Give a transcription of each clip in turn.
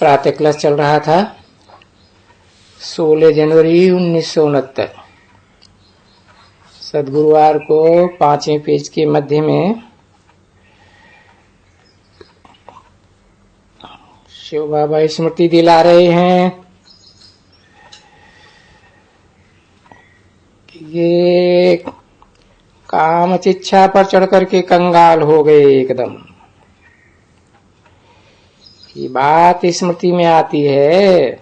प्रातः क्लास चल रहा था 16 जनवरी 1969। सदगुरुवार को 5वें पेज के मध्य में शिव बाबा स्मृति दिला रहे हैं कि ये काम इच्छा पर चढ़ करके कंगाल हो गए एकदम। ये बात स्मृति में आती है।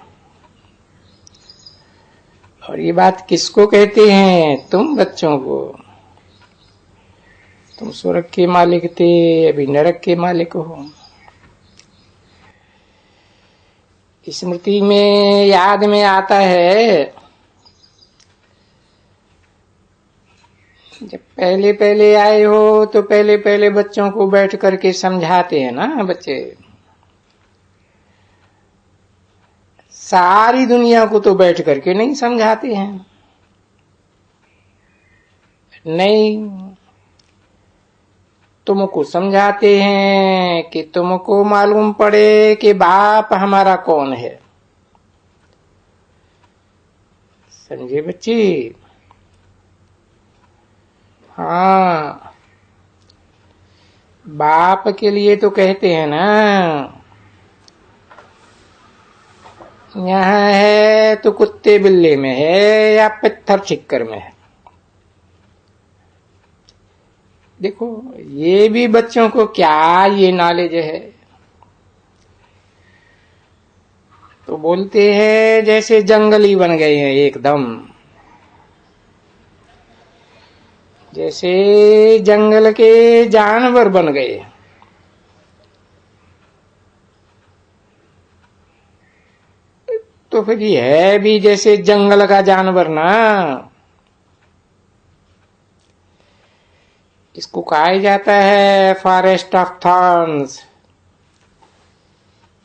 और ये बात किसको कहते हैं? तुम बच्चों को। तुम स्वर्ग के मालिक थे, अभी नरक के मालिक हो। स्मृति में याद में आता है, जब पहले पहले आए हो तो पहले पहले बच्चों को बैठ करके समझाते हैं ना बच्चे। सारी दुनिया को तो बैठ करके नहीं समझाते हैं, नहीं, तुमको समझाते हैं कि तुमको मालूम पड़े कि बाप हमारा कौन है। समझे बच्ची? हाँ, बाप के लिए तो कहते हैं ना, यहाँ है तो कुत्ते बिल्ले में है या पत्थर छिक्कर में है। देखो, ये भी बच्चों को क्या ये नॉलेज है। तो बोलते हैं जैसे जंगली बन गए हैं एकदम, जैसे जंगल के जानवर बन गए। तो फिर ये है भी जैसे जंगल का जानवर ना। इसको कहा जाता है फॉरेस्ट ऑफ थॉर्न्स,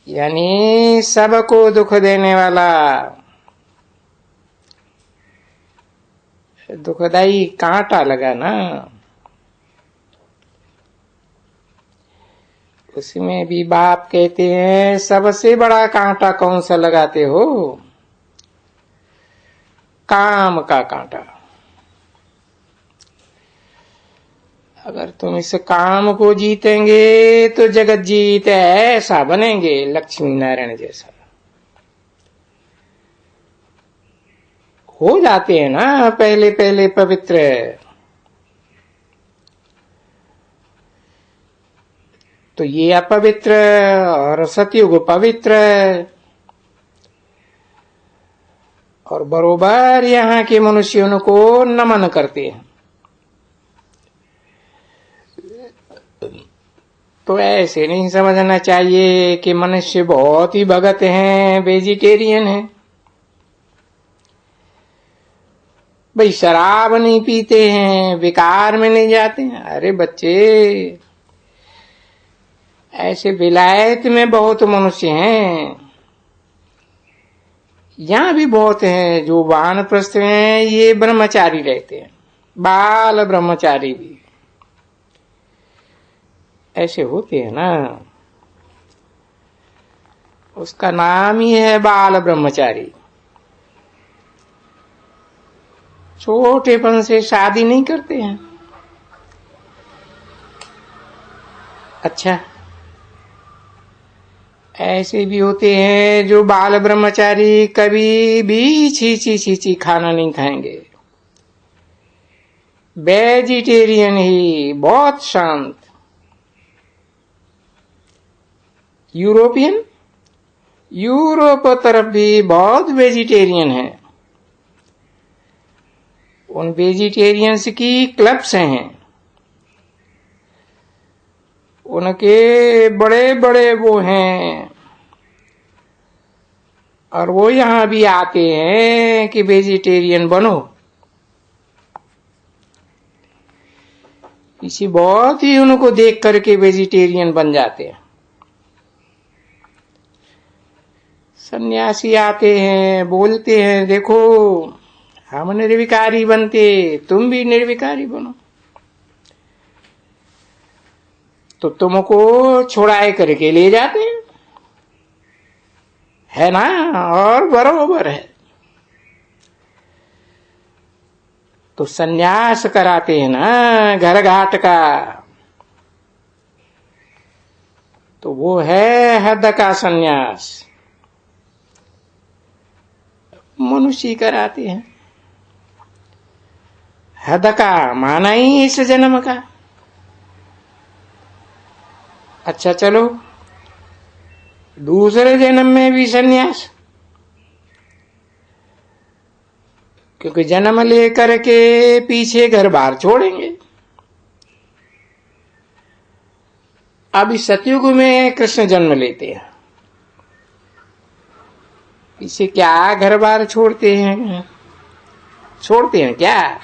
यानी सबको दुख देने वाला, दुखदाई कांटा लगा ना। उसमें भी बाप कहते हैं सबसे बड़ा कांटा कौन सा लगाते हो? काम का कांटा। अगर तुम इस काम को जीतेंगे तो जगत जीत ऐसा बनेंगे, लक्ष्मी नारायण जैसा हो जाते हैं ना पहले पहले पवित्र। तो ये अपवित्र और सतयुग पवित्र, और बरोबर यहाँ के मनुष्यों को नमन करते हैं। तो ऐसे नहीं समझना चाहिए कि मनुष्य बहुत ही भगत हैं, वेजिटेरियन हैं, भाई शराब नहीं पीते हैं, विकार में नहीं जाते हैं। अरे बच्चे, ऐसे विलायत में बहुत मनुष्य हैं, यहाँ भी बहुत हैं जो वानप्रस्थ हैं, ये ब्रह्मचारी रहते हैं, बाल ब्रह्मचारी भी ऐसे होते हैं ना। उसका नाम ही है बाल ब्रह्मचारी। छोटेपन से शादी नहीं करते हैं। अच्छा, ऐसे भी होते हैं जो बाल ब्रह्मचारी कभी भी छी खाना नहीं खाएंगे, वेजिटेरियन ही, बहुत शांत। यूरोप तरफ भी बहुत वेजिटेरियन है। उन वेजिटेरियंस की क्लब्स हैं, उनके बड़े बड़े वो हैं, और वो यहाँ भी आते हैं कि वेजिटेरियन बनो। इसी बहुत ही उनको देख करके वेजिटेरियन बन जाते हैं। सन्यासी आते हैं, बोलते हैं देखो हम निर्विकारी बनते, तुम भी निर्विकारी बनो। तो तुमको छुड़ाए करके ले जाते हैं। है ना, और बरोबर है। तो सन्यास कराते हैं ना घर घाट का, तो वो है हद का सन्यास, मनुष्य कराते हैं। हद का माना ही इस जन्म का। अच्छा चलो, दूसरे जन्म में भी सन्यास, क्योंकि जन्म लेकर के पीछे घर बार छोड़ेंगे। अब इस सतयुग में कृष्ण जन्म लेते हैं, पीछे क्या घर बार छोड़ते हैं? छोड़ते हैं क्या?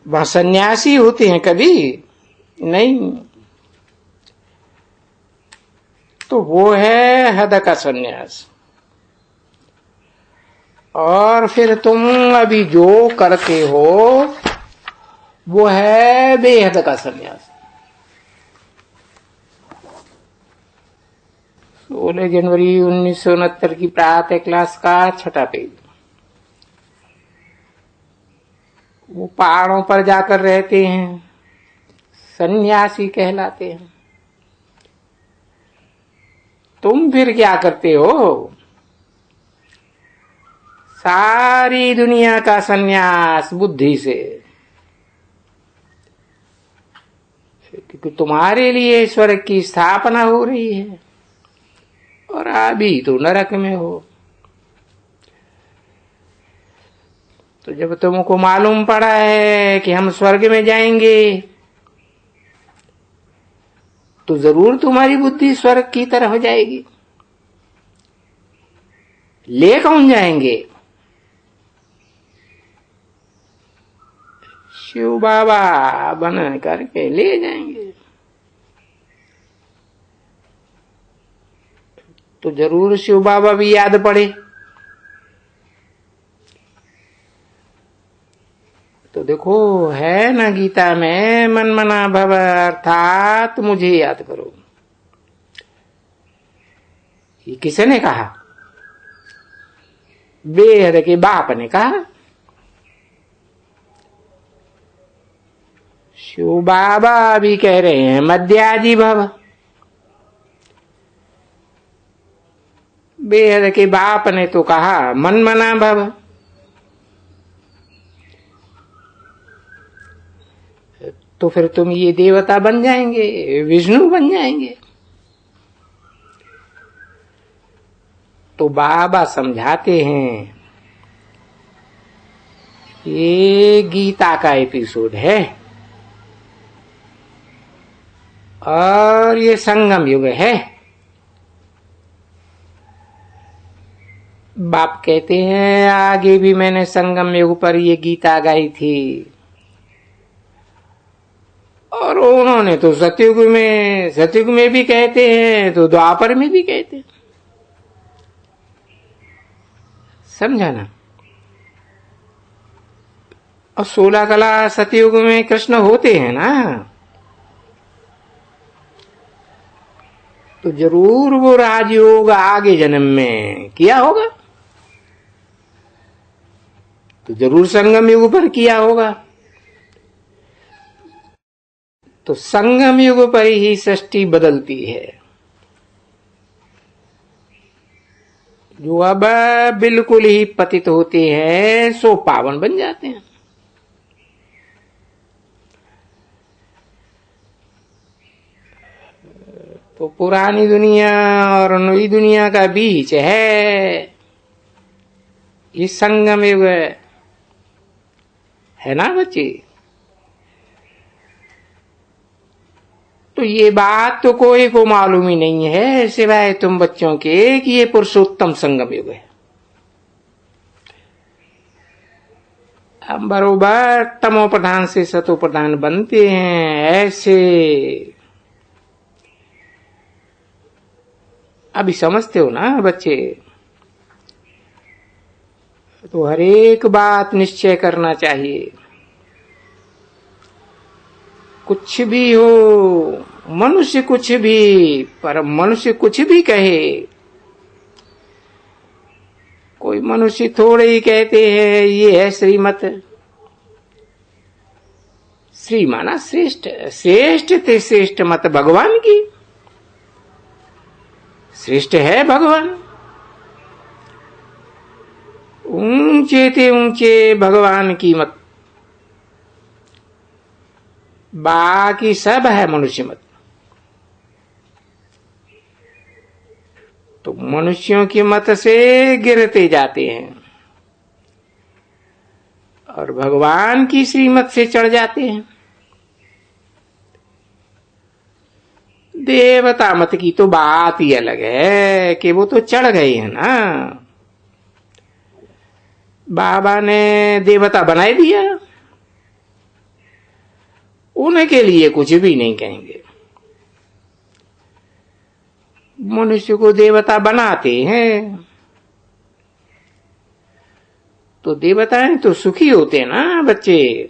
वहां सन्यासी होते हैं कभी नहीं। तो वो है हद का सन्यास। और फिर तुम अभी जो करते हो वो है बेहद का सन्यास। 16 जनवरी 1969 की प्रातः क्लास का 6ठा पेज। वो पहाड़ों पर जाकर रहते हैं, सन्यासी कहलाते हैं। तुम फिर क्या करते हो? सारी दुनिया का सन्यास बुद्धि से, क्योंकि तुम्हारे लिए स्वर्ग की स्थापना हो रही है और अभी तो नरक में हो। तो जब तुमको मालूम पड़ा है कि हम स्वर्ग में जाएंगे, तो जरूर तुम्हारी बुद्धि स्वर्ग की तरफ हो जाएगी। ले कौन जाएंगे? शिव बाबा बन करके ले जाएंगे। तो जरूर शिव बाबा भी याद पड़े। तो देखो है ना गीता में, मन मना भव अर्थात मुझे याद करो। ये किसने कहा? बेहद के बाप ने कहा। शिव बाबा भी कह रहे हैं मध्याजी भव। बेहद के बाप ने तो कहा मन मना भव। तो फिर तुम ये देवता बन जाएंगे, विष्णु बन जाएंगे। तो बाबा समझाते हैं ये गीता का एपिसोड है और ये संगम युग है। बाप कहते हैं आगे भी मैंने संगम युग पर ये गीता गाई थी, और उन्होंने तो सतयुग में भी कहते हैं, तो द्वापर में भी कहते हैं। समझा ना? और 16 कला सतयुग में कृष्ण होते हैं ना, तो जरूर वो राजयोग आगे जन्म में किया होगा, तो जरूर संगम युग पर किया होगा। तो संगम युग पर ही सृष्टि बदलती है। जो अब बिल्कुल ही पतित होते हैं सो पावन बन जाते हैं। तो पुरानी दुनिया और नई दुनिया का बीच है ये संगम युग, है ना बच्चे? तो ये बात तो कोई को मालूम ही नहीं है सिवाय तुम बच्चों के कि ये पुरुषोत्तम संगम युग है। हम बरोबर तमो प्रधान से सतो प्रधान बनते हैं, ऐसे अभी समझते हो ना बच्चे? तो हर एक बात निश्चय करना चाहिए। कुछ भी हो, मनुष्य कुछ भी, पर मनुष्य कुछ भी कहे, कोई मनुष्य थोड़े ही कहते हैं ये है श्रीमत। श्री माना श्रेष्ठ, श्रेष्ठ ते श्रेष्ठ मत भगवान की, श्रेष्ठ है भगवान। ऊंचे ते ऊंचे भगवान की मत, बाकी सब है मनुष्य मत। तो मनुष्यों की मत से गिरते जाते हैं और भगवान की श्रीमत से चढ़ जाते हैं। देवता मत की तो बात ही अलग है कि वो तो चढ़ गए हैं ना, बाबा ने देवता बनाए दिया, उनके लिए कुछ भी नहीं कहेंगे। मनुष्य को देवता बनाते हैं तो देवताएं तो सुखी होते हैं ना बच्चे।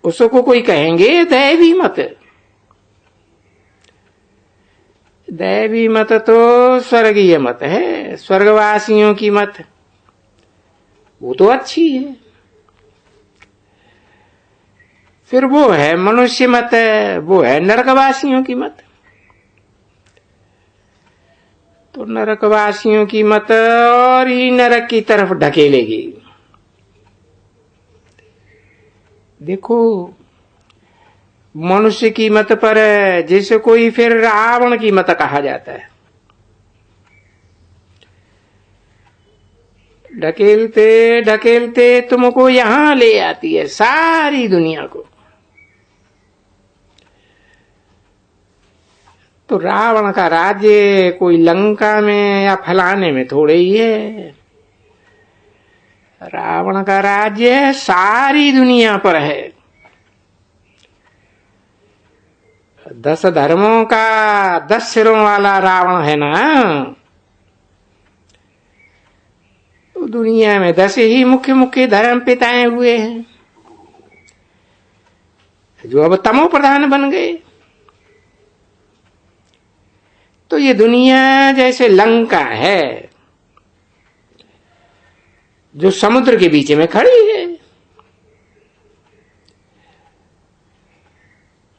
उसको कोई कहेंगे दैवी मत, दैवी मत तो स्वर्गीय मत है, स्वर्गवासियों की मत, वो तो अच्छी है। फिर वो है मनुष्य मत, वो है नरकवासियों की मत। तो नरकवासियों की मत और ही नरक की तरफ ढकेलेगी। देखो मनुष्य की मत पर जैसे कोई फिर रावण की मत कहा जाता है, ढकेलते ढकेलते तुमको यहां ले आती है सारी दुनिया को। तो रावण का राज्य कोई लंका में या फलाने में थोड़े ही है, रावण का राज्य सारी दुनिया पर है। 10 धर्मों का 10 सिरों वाला रावण है ना। तो दुनिया में 10 ही मुख्य मुख्य धर्म पिताएं हुए हैं जो अब तमो प्रधान बन गए। तो ये दुनिया जैसे लंका है जो समुद्र के बीच में खड़ी है।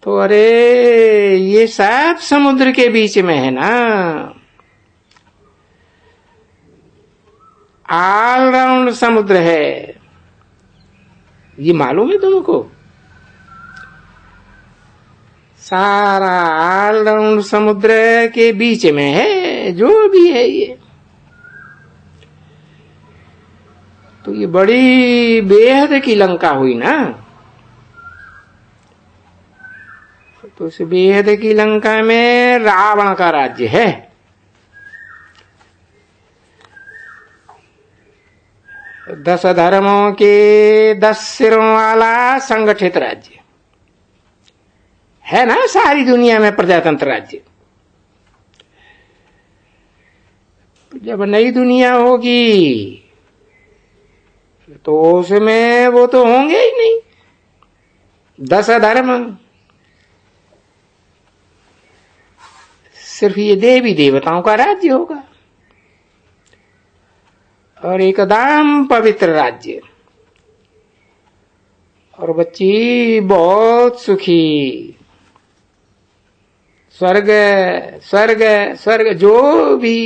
तो अरे ये सब समुद्र के बीच में है ना, ऑलराउंड समुद्र है, ये मालूम है तुमको? सारा ऑलराउंड समुद्र के बीच में है जो भी है ये। तो ये बड़ी बेहद की लंका हुई ना। तो उस बेहद की लंका में रावण का राज्य है। दस धर्मों के 10 सिरों वाला संगठित राज्य है ना सारी दुनिया में, प्रजातंत्र राज्य। जब नई दुनिया होगी तो उसमें वो तो होंगे ही नहीं 10 धर्म, सिर्फ ये देवी देवताओं का राज्य होगा और एकदम पवित्र राज्य। और बच्ची बहुत सुखी, स्वर्ग स्वर्ग स्वर्ग। जो भी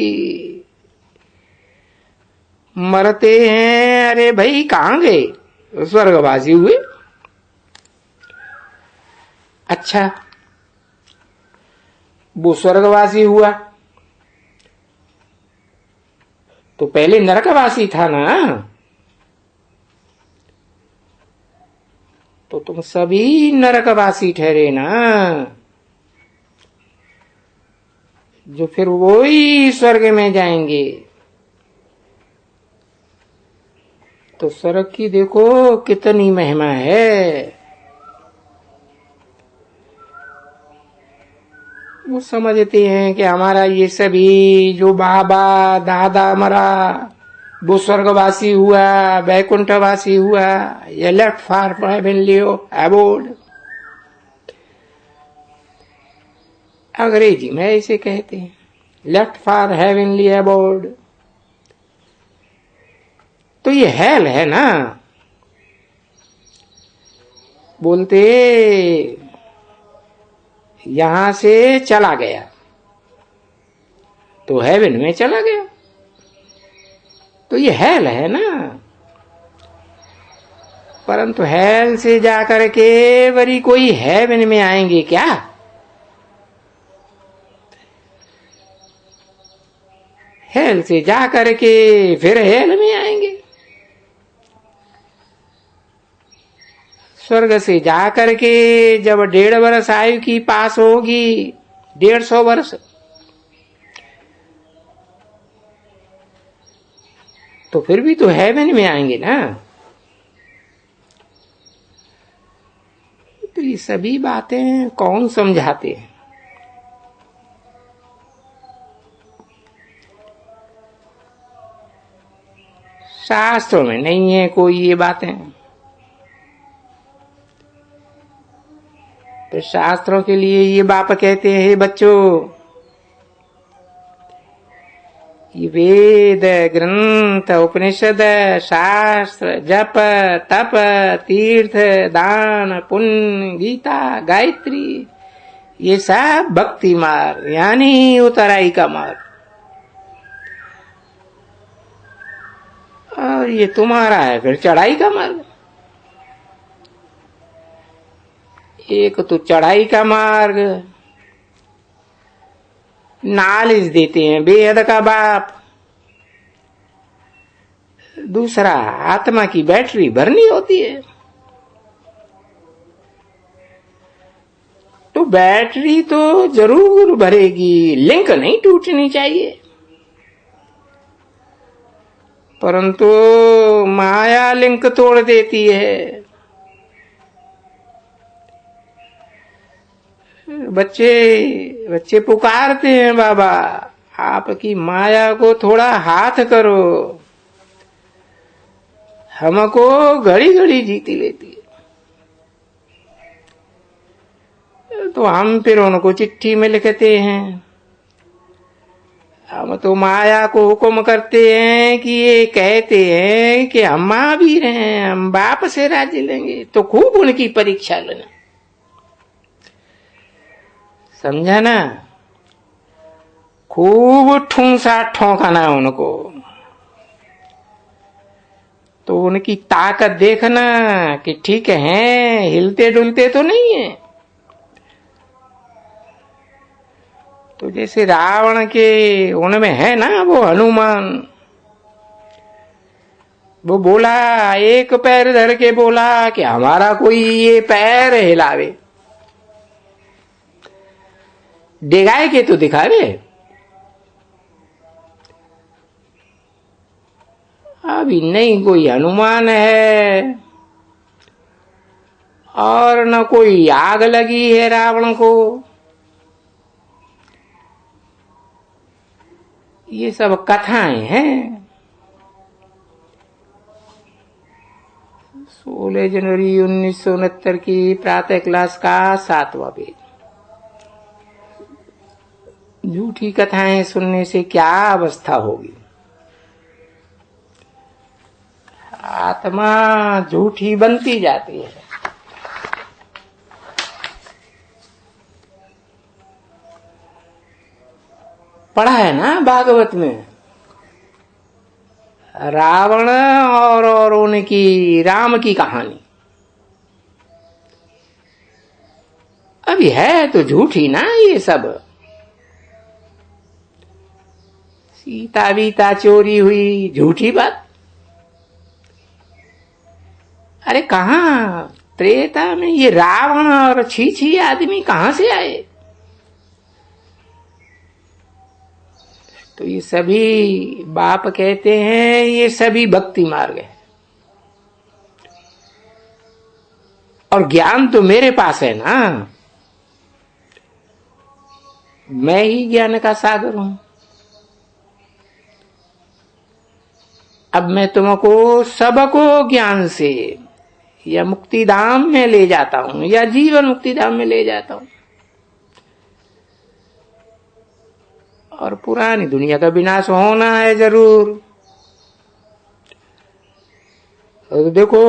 मरते हैं अरे भाई कहां गए, स्वर्गवासी हुए। अच्छा वो स्वर्गवासी हुआ तो पहले नरकवासी था ना। तो तुम सभी नरकवासी ठहरे ना, जो फिर वही स्वर्ग में जाएंगे। तो स्वर्ग की देखो कितनी महिमा है। वो समझते हैं कि हमारा ये सभी जो बाबा दादा मरा वो स्वर्गवासी हुआ, वैकुंठवासी हुआ, ये लेफ्ट फॉर हेवनली अबोर्ड। अंग्रेजी में ऐसे कहते हैं। Left for heavenly abode. तो ये हेल है ना। बोलते यहां से चला गया तो हेवन में चला गया, तो ये हेल है ना। परंतु हेल से जाकर के वरी कोई हेवन में आएंगे क्या? हेल से जाकर के फिर हेल में आएंगे। स्वर्ग से जाकर के जब 1.5 वर्ष आयु की पास होगी, 150 वर्ष, तो फिर भी तो हेवन में आएंगे ना। तो ये सभी बातें कौन समझाते हैं? शास्त्रों में नहीं है कोई ये बातें। तो शास्त्रों के लिए ये बाप कहते हैं, हे बच्चों, ये वेद, ग्रंथ, उपनिषद, शास्त्र, जप, तप, तीर्थ, दान, पुण्य, गीता, गायत्री, ये सब भक्ति मार्ग यानी उतराई का मार्ग। और ये तुम्हारा है फिर चढ़ाई का मार्ग। एक तो चढ़ाई का मार्ग नॉलेज देते हैं बेहद का बाप, दूसरा आत्मा की बैटरी भरनी होती है। तो बैटरी तो जरूर भरेगी, लिंक नहीं टूटनी चाहिए। परंतु माया लिंक तोड़ देती है। बच्चे पुकारते हैं, बाबा आपकी माया को थोड़ा हाथ करो, हमको घड़ी घड़ी जीती लेती है। तो हम फिर उनको चिट्ठी में लिखते हैं, हम तो माया को हुक्म करते हैं कि ये कहते हैं कि हम महावीर हैं, हम बाप से राज्य लेंगे, तो खूब उनकी परीक्षा लेना। समझा ना? खूब ठूंसा ठोंकाना उनको। तो उनकी ताकत देखना कि ठीक है, हिलते डुलते तो नहीं है। तो जैसे रावण के उनमें है ना वो हनुमान, वो बोला, एक पैर धर के बोला कि हमारा कोई ये पैर हिलावे, डिगाए के तो दिखावे। अभी नहीं कोई हनुमान है और न कोई आग लगी है रावण को। ये सब कथाएं हैं। 16 जनवरी 1969 की प्रातः क्लास का 7वां पेज। झूठी कथाएं सुनने से क्या अवस्था होगी? आत्मा झूठी बनती जाती है। पढ़ा है ना भागवत में, रावण और उनकी राम की कहानी। अभी है तो झूठी ना ये सब। सीता बीता चोरी हुई, झूठी बात। अरे कहां त्रेता में ये रावण और छी आदमी कहां से आए? तो ये सभी बाप कहते हैं ये सभी भक्ति मार्ग है। और ज्ञान तो मेरे पास है ना, मैं ही ज्ञान का सागर हूं। अब मैं तुमको सबको ज्ञान से या मुक्ति धाम में ले जाता हूं या जीवन मुक्ति धाम में ले जाता हूं। और पुरानी दुनिया का विनाश होना है जरूर। तो देखो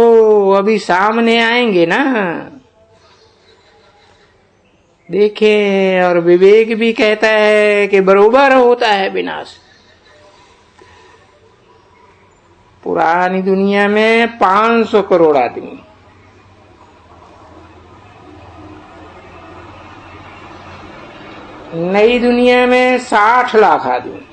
अभी सामने आएंगे ना, देखें, और विवेक भी कहता है कि बरोबर होता है विनाश। पुरानी दुनिया में 500 करोड़ आदमी, नई दुनिया में 60 लाख आदमी।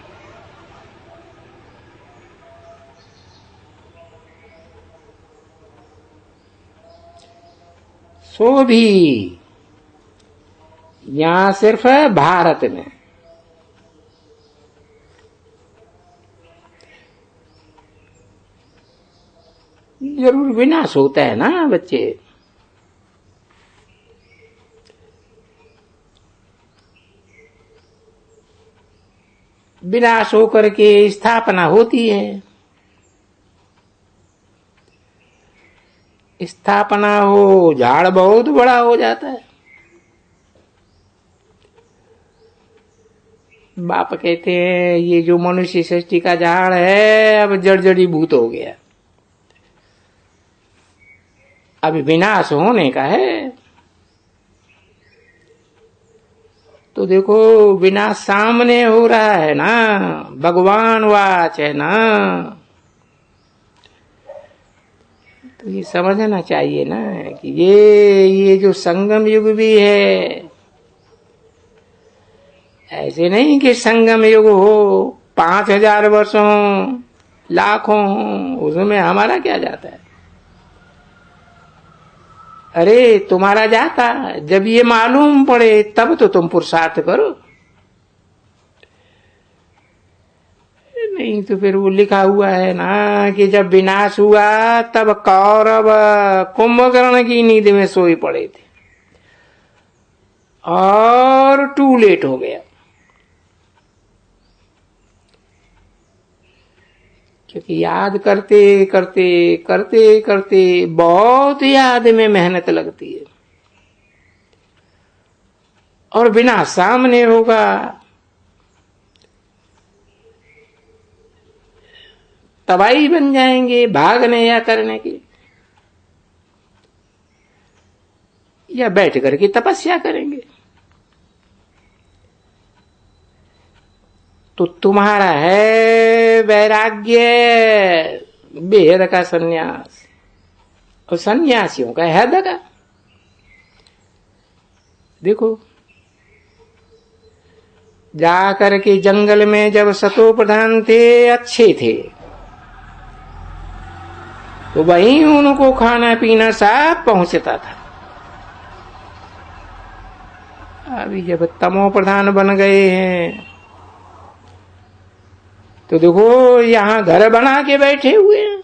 सो भी यहां सिर्फ भारत में जरूर विनाश होता है ना बच्चे। विनाश होकर के स्थापना होती है। स्थापना हो, झाड़ बहुत बड़ा हो जाता है। बाप कहते हैं ये जो मनुष्य सृष्टि का झाड़ है अब जड़जड़ीभूत हो गया, अभी विनाश होने का है। तो देखो विनाश सामने हो रहा है ना, भगवान वाच है ना। तो ये समझना चाहिए ना कि ये जो संगम युग भी है, ऐसे नहीं कि संगम युग हो 5000 वर्षों लाखों, उसमें हमारा क्या जाता है। अरे तुम्हारा जाता, जब ये मालूम पड़े तब तो तुम पुरुषार्थ करो, नहीं तो फिर वो लिखा हुआ है ना कि जब विनाश हुआ तब कौरव कुंभकर्ण की नींद में सोई पड़े थे और टू लेट हो गया, क्योंकि याद करते करते करते करते बहुत याद में मेहनत लगती है और विनाश सामने होगा। तबाही बन जाएंगे भागने या करने की, या बैठ करके तपस्या करेंगे। तो तुम्हारा है वैराग्य, बेहद का सन्यास, और सन्यासियों का है दगा। देखो जाकर के जंगल में जब सतो प्रधान थे, अच्छे थे, तो वहीं उनको खाना पीना सब पहुंचता था। अभी जब तमो प्रधान बन गए हैं तो देखो यहां घर बना के बैठे हुए हैं,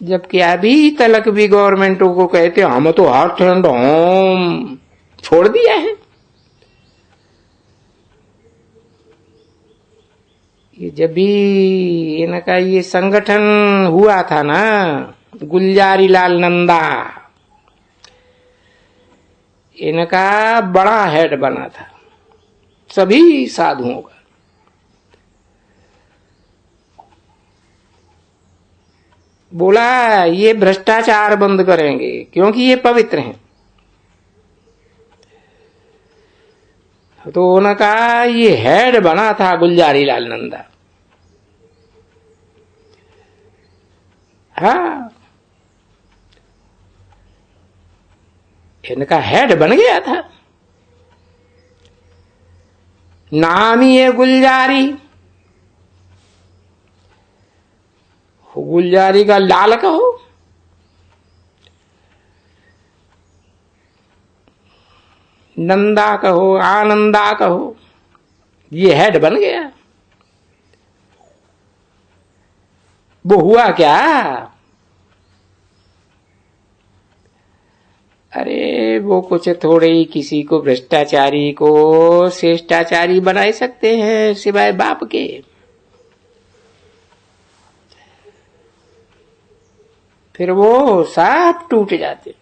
जबकि अभी तलक भी गवर्नमेंटों को कहते हम तो हार्ट एंड होम छोड़ दिया है। ये जब भी इनका ये संगठन हुआ था ना, गुलजारी लाल नंदा इनका बड़ा हेड बना था सभी साधुओं का। बोला ये भ्रष्टाचार बंद करेंगे क्योंकि ये पवित्र हैं। तो उनका ये हेड बना था गुलजारी लाल नंदा। हाँ, इनका हेड बन गया था, नाम ही है गुलजारी। गुलजारी का लाल कहो, नंदा कहो, आनंदा कहो, ये हेड बन गया। वो हुआ क्या, अरे वो कुछ थोड़े ही किसी को भ्रष्टाचारी को श्रेष्ठाचारी बना सकते हैं सिवाय बाप के। फिर वो सब टूट जाते।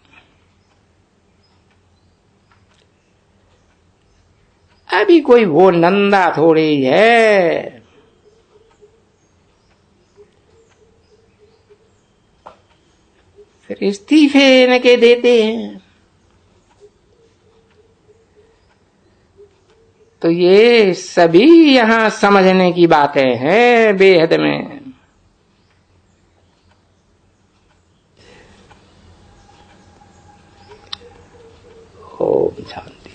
अभी कोई वो नंदा थोड़ी है। फिर इस्तीफे इनके देते हैं। तो ये सभी यहां समझने की बातें हैं बेहद में। ओम शांति।